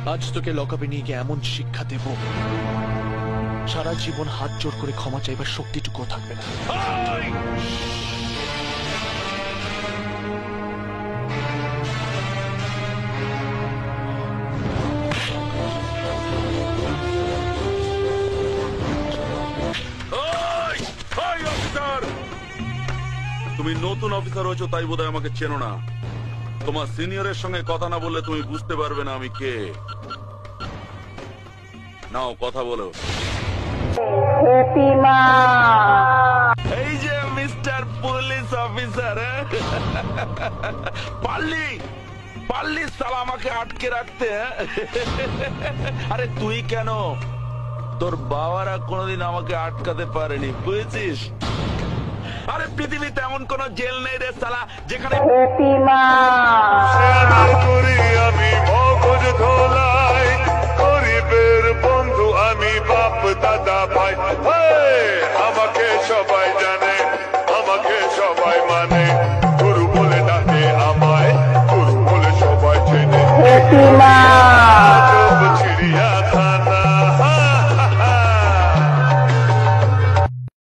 আজ তোকে লকআপে নিয়ে গিয়ে এমন শিক্ষা দেব, সারা জীবন হাত জোড় করে ক্ষমা চাইবার শক্তিটুকুও থাকবে না। তুমি নতুন অফিসার হয়েছো তাই বোধহয় আমাকে চেনো না। তোমার সিনিয়রের সঙ্গে কথা না বললে তুমি বুঝতে পারবে না আমি কে। নাও কথা বলো। এই যে মিস্টার পুলিশ অফিসার, পারলি পারলি সালা আমাকে আটকে রাখতে। আরে তুই কেন, তোর বাবারা কোনোদিন আমাকে আটকাতে পারেনি, বুঝেছিস? আরে পৃথিবীতে এমন কোন জেল নেই রে সালা যেখানে করি আমি মগজ ধোলাই, গরিবের বন্ধু আমি, বাপ দাদা ভাই। আমাকে সবাই জানে, আমাকে সবাই মানে, গুরু বলে ডাকে আমায়, গুরু বলে সবাই চেনে।